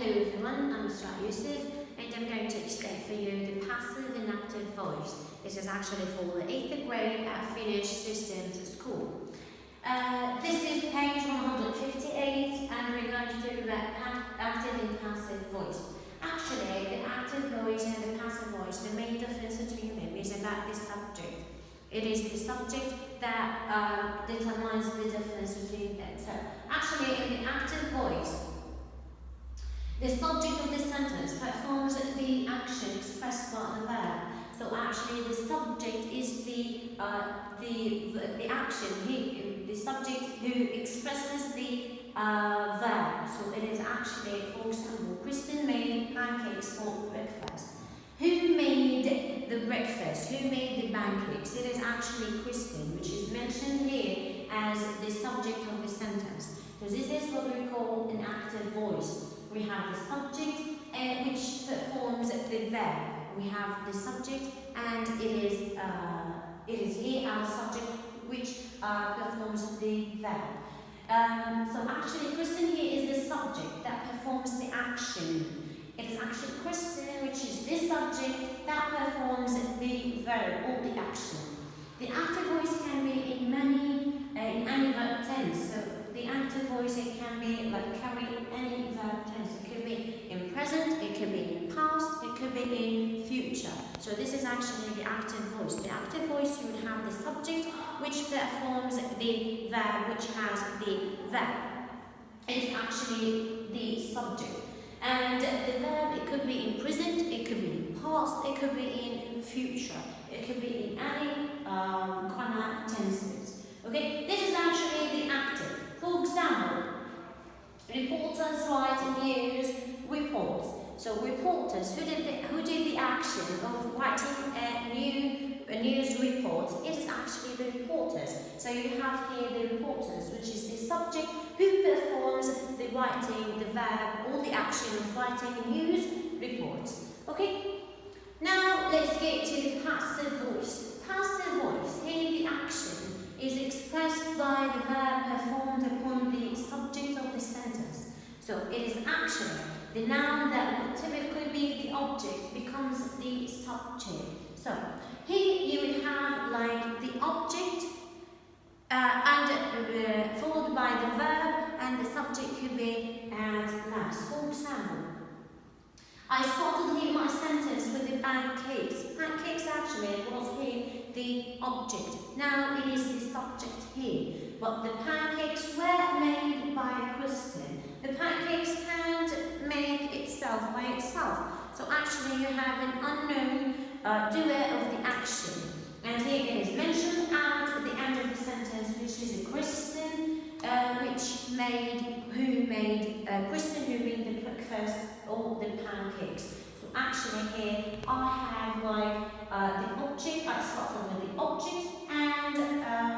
Hello everyone, I'm Mr. Yusuf and I'm going to explain for you the passive and active voice. This is actually for the 8th grade at Finnish Systems School. This is page 158 and we're going to do the active and passive voice. Actually, the active voice and the passive voice, the main difference between them is about the subject. It is the subject that determines the difference between them. So actually in the active voice, the subject of the sentence performs the action expressed by the verb. So actually the subject is the action, the subject who expresses the verb. So it is actually, for example, Kristen made pancakes for breakfast. Who made the breakfast? Who made the pancakes? It is actually Kristen, which is mentioned here as the subject of the sentence. So this is what we call an active voice. We have the subject which performs the verb. We have the subject and it is here our subject which performs the verb. So actually Kristen here is the subject that performs the action. It is actually Kristen which is the subject that performs the verb or the action. The active voice can be in any verb tense. So the active voice, it can be like carry any verb tense. It could be in present, it could be in past, it could be in future. So this is actually the active voice. The active voice, you would have the subject which performs the verb, which has the verb. It is actually the subject. And the verb, it could be in present, it could be in past, it could be in future. It could be in any kind of tenses. Okay, this is actually the active. For example, reporters write news reports. So reporters, who did the action of writing a news report? It is actually the reporters. So you have here the reporters, which is the subject who performs the writing, the verb, or the action of writing a news report. Okay? Now let's get to the passive voice. Passive voice, here the action is expressed by the verb performed upon the subject of the sentence. So it is action. The noun that would typically be the object becomes the subject. So here you would have like the object and followed by the verb, and the subject could be at last. For example, I started here my sentence with the pancakes. Pancakes actually was here the object. Now it is the subject here. But the pancakes were made by Kristen. The pancakes can't make itself by itself. So actually you have an unknown doer of the action. And here it is mentioned at the end of the sentence, which is a Kristen, Kristen who made the breakfast or the pancakes. So actually here I have like the object, I started with the object and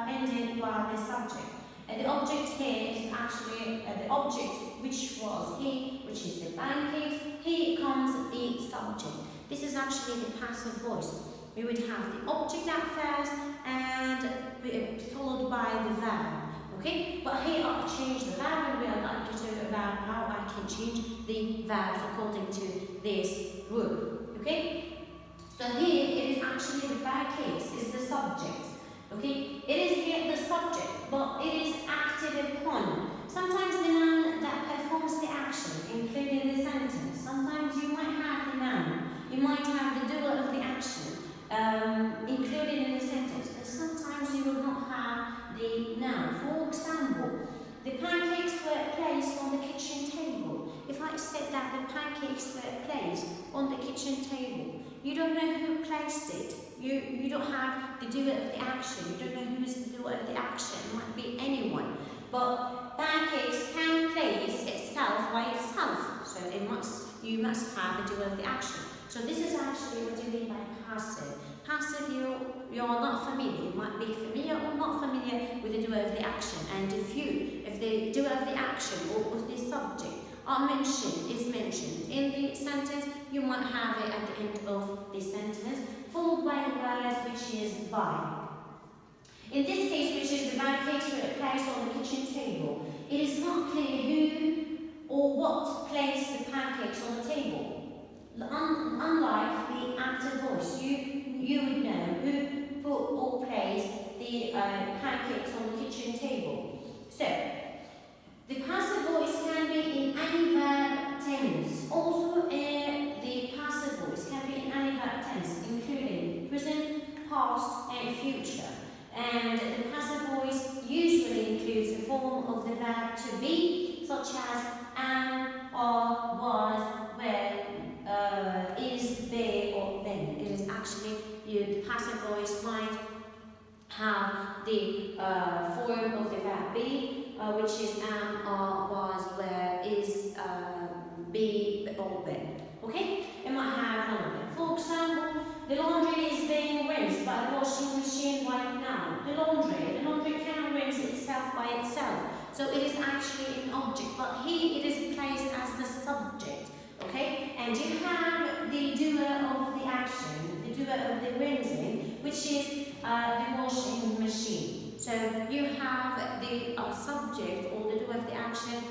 ended by the subject. And the object here is actually the object which was here, which is the pancakes. Here comes the subject. This is actually the passive voice. We would have the object at first and followed by the verb. Okay, but here I change the verb and we are going to talk about how I can change the verbs according to this rule. Okay, so here it is actually the pancakes is the subject. Okay, it is here the subject, but it is acted upon. Sometimes the noun that performs the action, including the sentence. Sometimes you might have the noun, you might have the doer of the action included in the sentence, and sometimes you will not have the noun. For example, the pancakes were placed on the kitchen table. If I said that the pancakes were placed on the kitchen table, you don't know who placed it. You don't have the doer of the action. You don't know who is the doer of the action. It might be anyone. But pancakes can place itself by itself. So you must have the doer of the action. So this is actually what you mean by passive. Passive, you are not familiar. You might be familiar or not familiar with the doer of the action. And if the doer of the action or the subject is mentioned in the sentence, you might have it at the end of the sentence, followed by a word which is by. In this case, which is the pancakes were placed on the kitchen table, it is not clear who or what placed the pancakes unlike the active voice, you would know who put or placed the pancakes on the kitchen table. So, the passive voice can be in any verb tense. Also, the passive voice can be in any verb tense, including present, past, and future. And the passive voice usually includes the form of the verb to be, such as am, are, was, were, is, be, or been. It is actually, the passive voice might have the form of the verb be, which is am, are, was, were, is, be, or been. Okay? It might have none of them. For example, the laundry is being rinsed by the washing machine right now. The laundry can rinse itself by itself. So it is actually an object, but here it is placed as the subject. Okay? And you have the doer of the action, the doer of the rinsing, which is the washing machine. So you have the subject or the doer of the action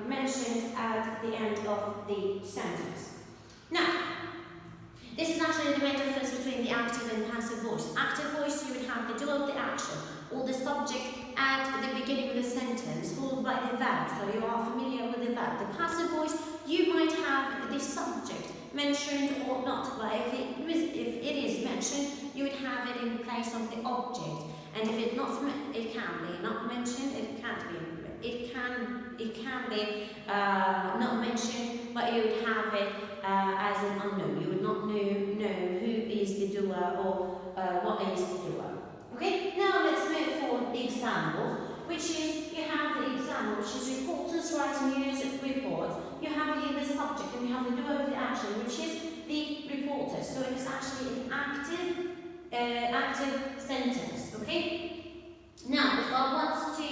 mentioned at the end of the sentence. Now, this is actually the main difference between the active and passive voice. Active voice, you would have the doer of the action or the subject at the beginning of the sentence, followed by the verb, so you are familiar with the verb. The passive voice, you might have the subject mentioned or not, but if it is mentioned, you would have it in place of the object. And if it can be not mentioned, it can't be. It can be not mentioned, but you would have it as an unknown. You would not know who is the doer or what is the doer. Okay, now let's move for the examples, which is, you have the example, which is reporters write news reports. You have here the subject and you have the doer of the action, which is the reporter. So it is actually an active sentence, okay? Now, if I want to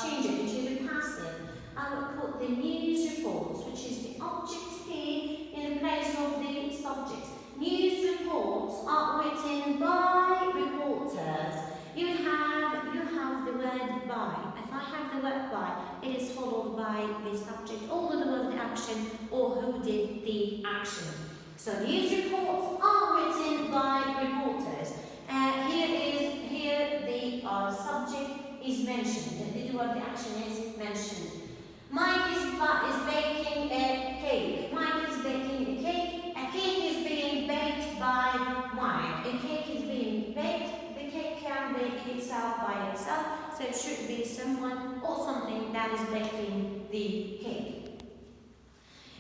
change it into the passive, I would put the news reports, which is the object here, in the place of the subject. News reports are written by reporters. You have the word by. If I have the word by, it is followed by the subject or the doer of the action or who did the action. So news reports are written by reporters. Here the subject is mentioned. The doer of the action is mentioned. Mike is baking a cake. Mike is baking a cake. A cake is being baked by Mike. A cake is being baked. The cake can bake itself by itself, so it should be someone or something that is baking the cake.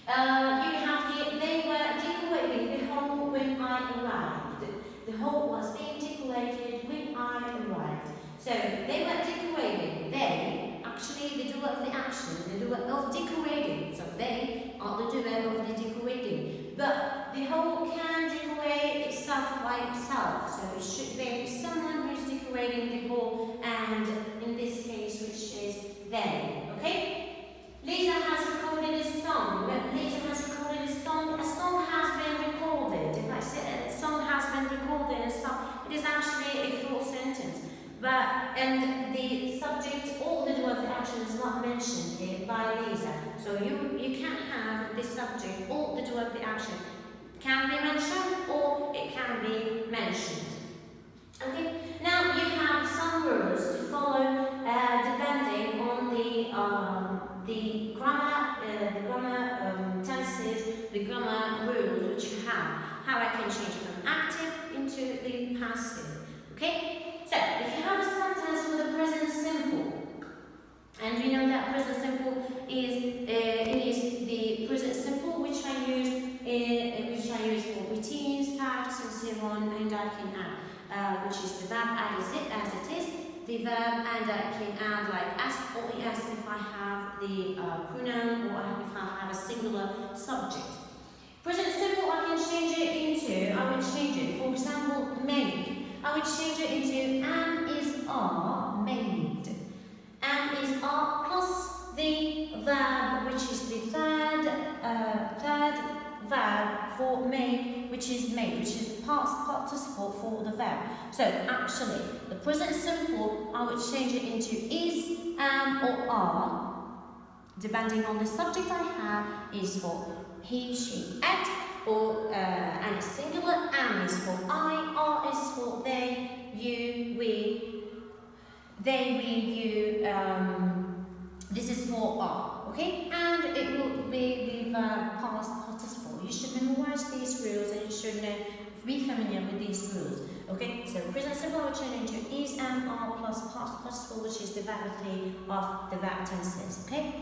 You have here, they were decorating the hall when I arrived. The hall was being decorated when I arrived. So they were decorating. They, actually the doer of the action, the doer of decorating. So they are the doer of the decorating. But the hall can decorate itself by itself. So it should be someone who is decorating the hall, and in this case, which is they. Okay? Lisa has recorded a song. Lisa has recorded a song. A song has been recorded. If I say a song has been recorded, it is actually a full sentence. And the subject or the doer of the action is not mentioned here by Lisa. So you can have the subject or the doer of the action can be mentioned or it can be mentioned. Okay. Now you have some rules to follow depending on the grammar tenses, the grammar rules which you have. How I can change from active into the passive. Okay. So, if you have a sentence with a present simple, and you know that present simple is the present simple which I use for routines, facts, and so on, and I can add, which is the verb add as it is, the verb, and I can add like s or es if I have the pronoun or if I have a singular subject. Present simple I can change it into, I would change it, for example, make. I would change it into am is are made. Am is are plus the verb, which is the third verb for make, which is made, which is the past participle for the verb. So actually, the present simple I would change it into is, am, or are. depending on the subject I have, is for he, she, it, or and it's singular. Am is for I, are is for they, you, we, they, we, you. This is for are, okay? And it will be the past participle. You should memorize these rules and you should be familiar with these rules. Okay, so present simple will turn into is, am, are plus past participle, which is the verb 3 of the verb tenses. Okay,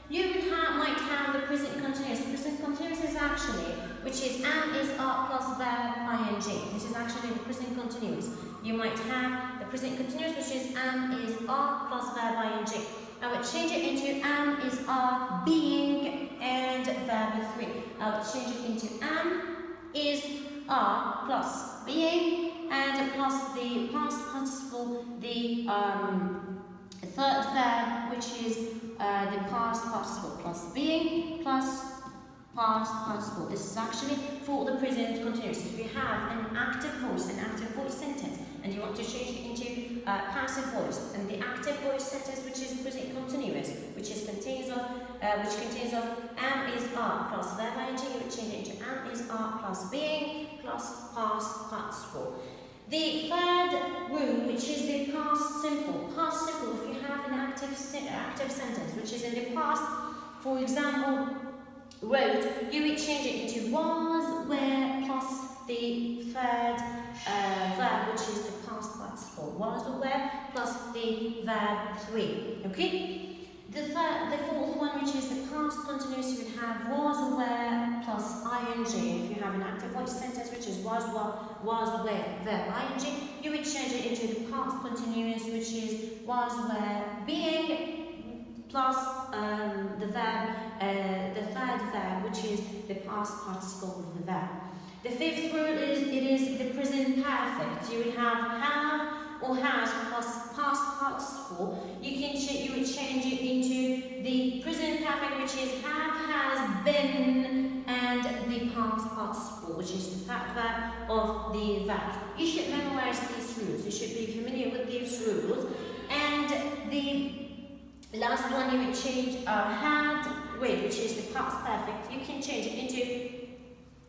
you might have the present continuous. Present continuous is actually, which is am, is, are plus verb ing. This is actually the present continuous. You might have the present continuous, which is am, is, are plus verb ing. I would change it into am, is, are, being, and verb 3. I would change it into am, is, are plus being, and plus the past participle, the third verb, which is the past participle plus being plus past participle. This is actually for the present continuous. If you have an active voice sentence, and you want to change it into passive voice, and the active voice sentence, which is present continuous, which contains of am, is, are plus verb ing, you would change it into am, is, are plus being plus past participle. The third rule, which is the past simple. Past simple, if you have an active sentence, which is in the past, for example, wrote, you would change it into was, were, plus the third verb, which is the past participle. Was or were, plus the verb 3. Okay? The fourth one, which is the past continuous, you would have was or were plus ing. If you have an active voice sentence, which is was, were, verb ing, you would change it into the past continuous, which is was, were, being, plus the third verb, which is the past participle of the verb. The fifth rule is it is the present perfect. You would have or has plus past participle. You would change it into the present perfect, which is have, has, been, and the past participle, which is the fact verb of the verb. You should memorize these rules. You should be familiar with these rules. And the last one, you would change had, read, which is the past perfect. You can change it into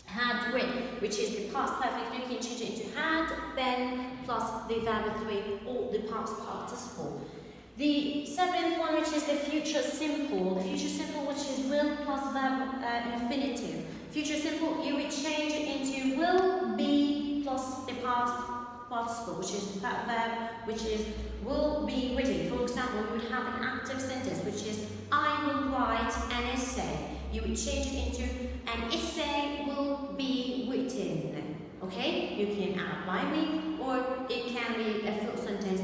had read, which is the past perfect. You can change it into had, been, plus the verb 3 or the past participle. The seventh one, which is the future simple. The future simple, which is will plus verb infinitive. Future simple, you would change it into will be plus the past participle, which is that verb, which is will be written. For example, you would have an active sentence, which is I will write an essay. You would change it into an essay will be written. Okay? You can add by me, or it can be a full sentence.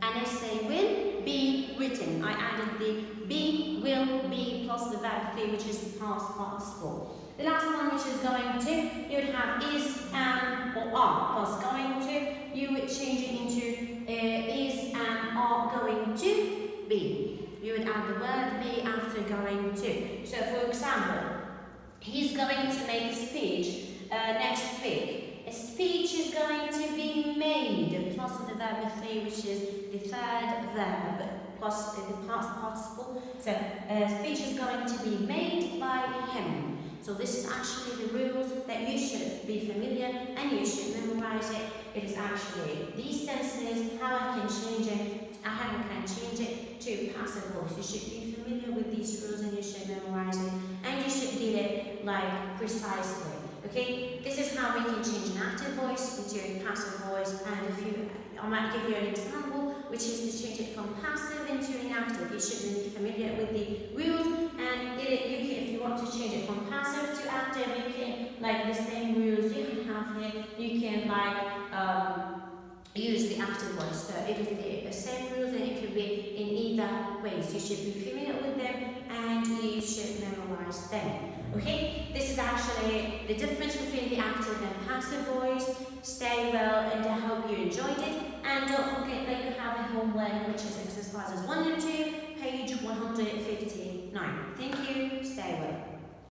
An essay will be written. I added the be, will, be plus the verb 3, which is the past participle. The last one, which is going to, you would have is, am, or are plus going to. You would change it into is, am, are going to be. You would add the word be after going to. So, for example, he's going to make a speech next week. A speech is going to be made plus the verb 3, which is the third verb plus the past participle. So, a speech is going to be made by him. So this is actually the rules that you should be familiar and you should memorize it. It is actually these tenses, how I can change it to passive voice. You should be familiar with these rules and you should memorize it. And you should get it like precisely. Okay? This is how we can change an active voice into a passive voice. And I might give you an example, which is to change it from passive into an active. You should be familiar with the rules, and if you want to change it from passive to active, you can, like the same rules you can have here, you can use the active voice. So it is the same rules and it can be in either ways. You should be familiar with them and you should memorize them. Okay, this is actually the difference between the active and passive voice. Stay well and I hope you enjoyed it. And don't forget that you have a homework, which is exercises 1 and 2, page 159. Thank you, stay well.